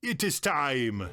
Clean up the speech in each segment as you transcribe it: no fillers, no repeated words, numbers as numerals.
It is time.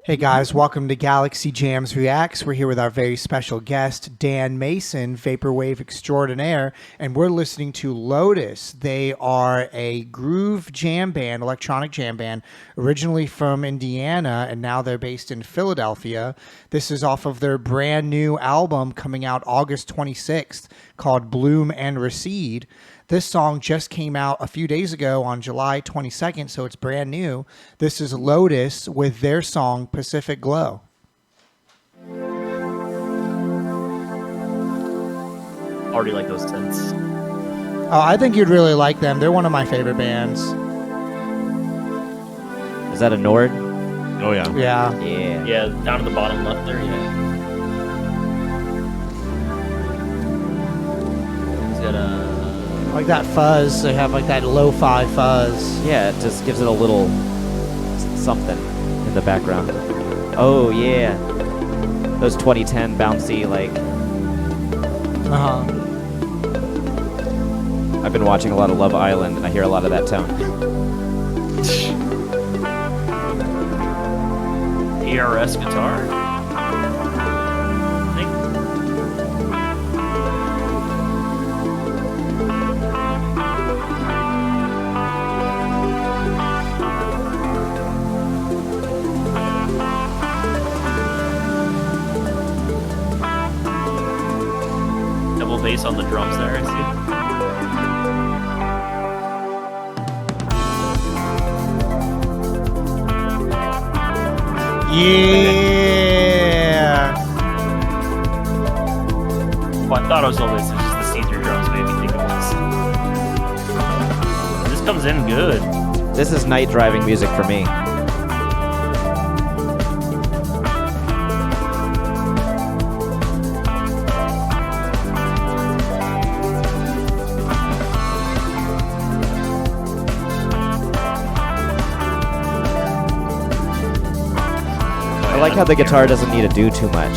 Hey guys, welcome to Galaxy Jams Reacts. We're here with our very special guest, Dan Mason, Vaporwave extraordinaire, and we're listening to Lotus. They are a groove jam band, electronic jam band, originally from Indiana, and now they're based in Philadelphia. This is off of their brand new album coming out August 26th called Bloom and Recede. This song just came out a few days ago on July 22nd, so it's brand new. This is Lotus with their song Pacific Glow. Already like those tints. Oh, I think you'd really like them. They're one of my favorite bands. Is that a Nord? Oh, yeah. Yeah. Yeah. Yeah, down to the bottom left there, yeah. He's got a... Like that fuzz. They have like that lo-fi fuzz. Yeah, it just gives it a little something in the background. Oh, yeah. Those 2010 bouncy, like... Uh-huh. I've been watching a lot of Love Island, and I hear a lot of that tone. ERS guitar? I think. Double bass on the drums there, I see. Yeah. Well, I thought it was all this. It's just the see-through drums made me think it was. This comes in good. This is night driving music for me. I like how the guitar doesn't need to do too much.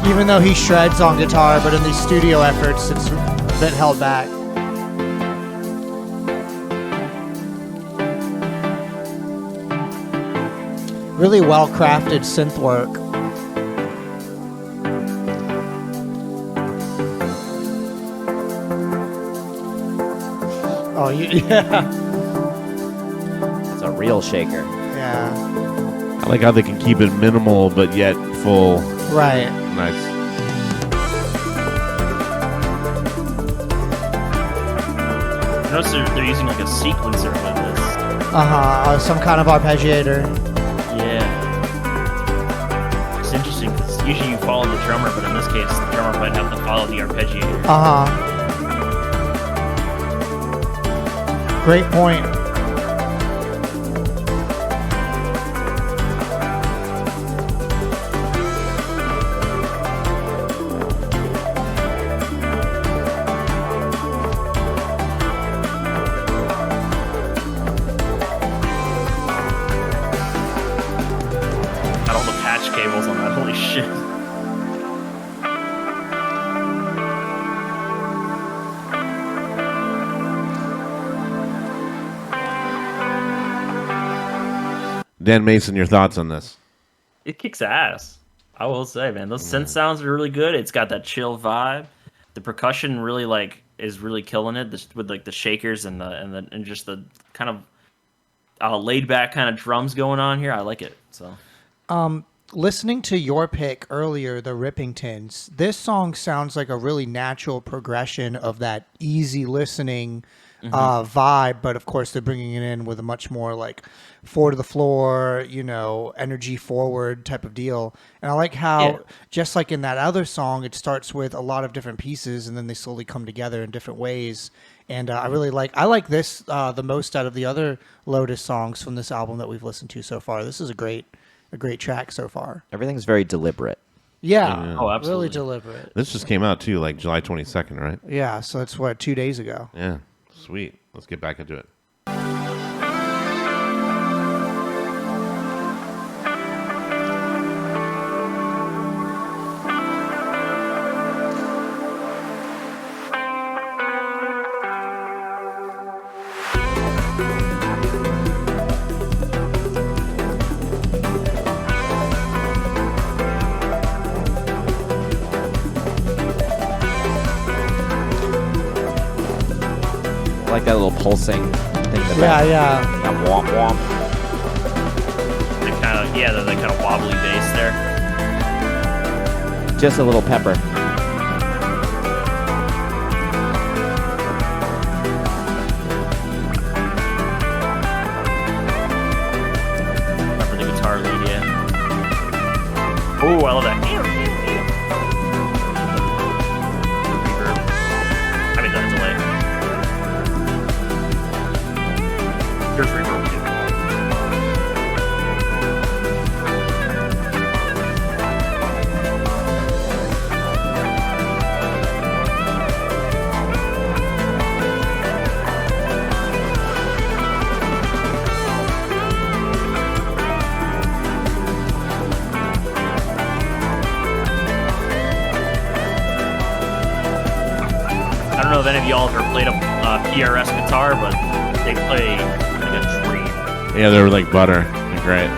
Even though he shreds on guitar, but in these studio efforts, it's a bit held back. Really well-crafted synth work. Oh, yeah. It's a real shaker. Yeah. I like how they can keep it minimal, but yet full. Right. Nice. I notice they're using like a sequencer with this. Uh-huh. Some kind of arpeggiator. Yeah. It's interesting because usually you follow the drummer, but in this case, the drummer might have to follow the arpeggiator. Uh-huh. Great point. Got all the patch cables on that. Holy shit. Dan Mason, your thoughts on this? It kicks ass. I will say, man. Those synth sounds are really good. It's got that chill vibe. The percussion really is really killing it with like the shakers and just the kind of laid back kind of drums going on here. I like it. So Listening to your pick earlier, the Rippingtons, this song sounds like a really natural progression of that easy listening vibe, but of course they're bringing it in with a much more like four to the floor, energy forward type of deal. And I like how, just like in that other song, it starts with a lot of different pieces and then they slowly come together in different ways. And I like this the most out of the other Lotus songs from this album that we've listened to so far. This is a great track so far. Everything's very deliberate. Yeah. Oh, absolutely. Really deliberate. This just came out too, like July 22nd, right? Yeah, so it's 2 days ago. Yeah. Sweet. Let's get back into it. I like that little pulsing thing. Yeah. That womp womp. They kind of, yeah, the kind of wobbly bass there. Just a little pepper. Remember the guitar lead, yeah. Oh, I love that. Reverb. I mean, the delay. Here's reverb, too. I don't know if any of y'all have ever played a PRS guitar, but they play like a dream. Yeah, they were like butter. They're great.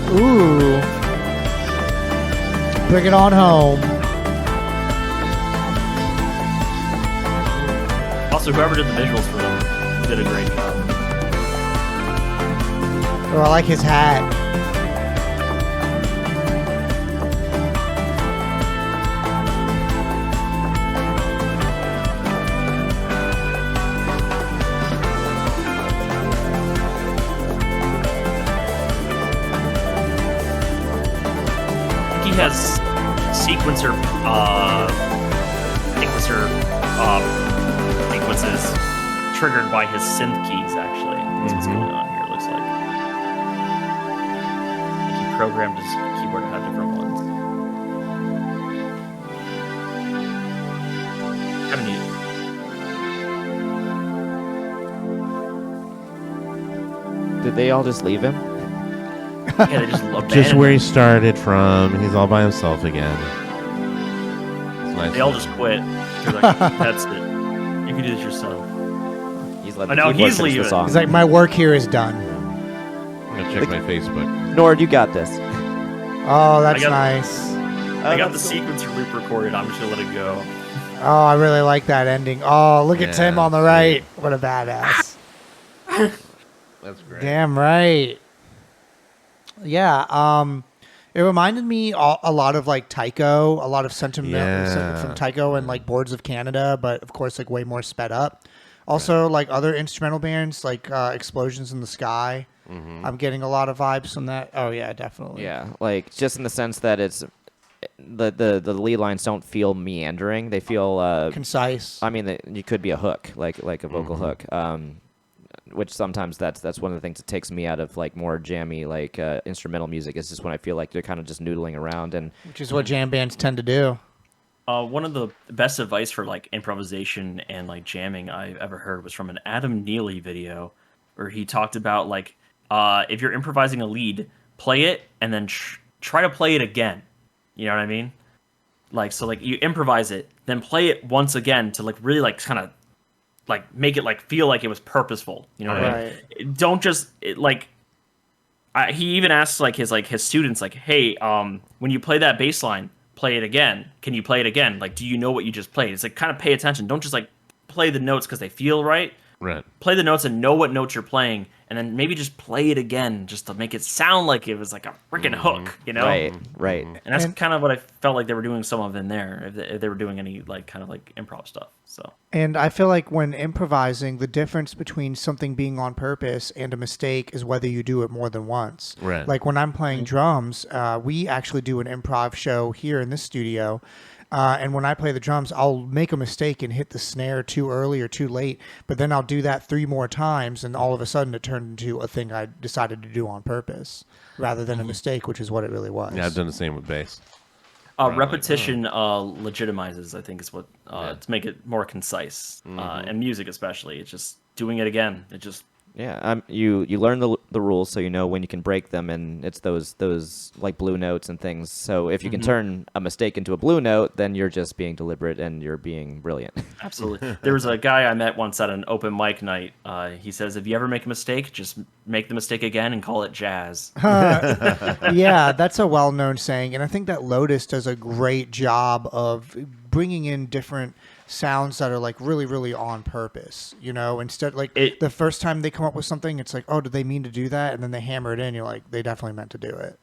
Ooh. Bring it on home. Also, whoever did the visuals for them did a great job. Oh, I like his hat. He has sequences triggered by his synth keys, actually. That's what's going on here, it looks like. He programmed his keyboard to have different ones. Kind of neat. Did they all just leave him? Yeah, they just abandoned Just where he him. started from. He's all by himself again. It's nice. They all just quit. They're like, that's it. You can do this yourself. He's letting Oh, the no, keyboard he's finish the leaving. song. He's like, my work here is done. I'm gonna check my Facebook. Nord, you got this. Oh, that's I got- nice. I got the sequencer loop recorded. I'm just gonna let it go. Oh, I really like that ending. Oh, look at Yeah, Tim on the right. What a badass. That's great. Damn right. Yeah, it reminded me a lot of like Tycho, a lot of sentiment Yeah. from Tycho and like Boards of Canada, but of course like way more sped up. Also, like other instrumental bands like Explosions in the Sky. I'm getting a lot of vibes from that. Oh yeah, definitely. Yeah, like just in the sense that it's the lead lines don't feel meandering; they feel. Concise. I mean, you could be a hook, like a vocal hook. Which sometimes that's one of the things that takes me out of like more jammy like instrumental music. Is just when I feel like they're kind of just noodling around and Which is what jam bands tend to do. One of the best advice for like improvisation and like jamming I've ever heard was from an Adam Neely video, where he talked about like if you're improvising a lead, play it and then try to play it again. You know what I mean? Like so, like you improvise it, then play it once again to like really like kind of like make it like feel like it was purposeful. You know what I mean? Don't just he even asks like his students like, hey, when you play that bass line, play it again. Can you play it again? Like, do you know what you just played? It's like kind of pay attention. Don't just like play the notes because they feel right. Right. Play the notes and know what notes you're playing, and then maybe just play it again just to make it sound like it was like a freaking hook, you know? right. And that's kind of what I felt like they were doing some of in there, if they were doing any like kind of like improv stuff. So. And I feel like when improvising, the difference between something being on purpose and a mistake is whether you do it more than once. Right. Like when I'm playing drums, we actually do an improv show here in this studio. And when I play the drums, I'll make a mistake and hit the snare too early or too late. But then I'll do that 3 more times, and all of a sudden it turned into a thing I decided to do on purpose rather than a mistake, which is what it really was. Yeah, I've done the same with bass. Repetition legitimizes, I think, is what to make it more concise, and music especially. It's just doing it again. It just Yeah, you learn the rules so you know when you can break them, and it's those like blue notes and things. So if you can turn a mistake into a blue note, then you're just being deliberate and you're being brilliant. Absolutely. There was a guy I met once at an open mic night. He says, if you ever make a mistake, just make the mistake again and call it jazz. Yeah, that's a well-known saying, and I think that Lotus does a great job of bringing in different sounds that are like really, really on purpose. You know, instead like the first time they come up with something, it's like, oh, did they mean to do that? And then they hammer it in. You're like, they definitely meant to do it.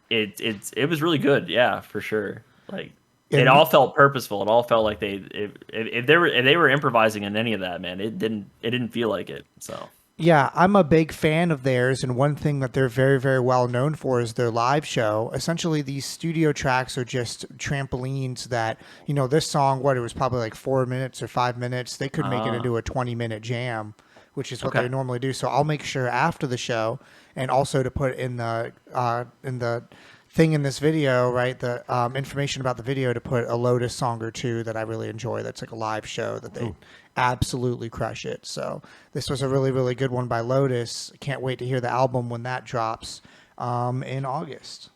It was really good, yeah, for sure. Like it all felt purposeful. It all felt like if they were improvising in any of that, man, it didn't feel like it. So. Yeah, I'm a big fan of theirs, and one thing that they're very, very well known for is their live show. Essentially, these studio tracks are just trampolines that, you know, this song, it was probably like 4 minutes or 5 minutes. They could make it into a 20-minute jam, which is what they normally do. So I'll make sure after the show, and also to put in the thing in this video, right, the information about the video, to put a Lotus song or two that I really enjoy. That's like a live show that they absolutely crush it. So this was a really, really good one by Lotus. Can't wait to hear the album when that drops in August.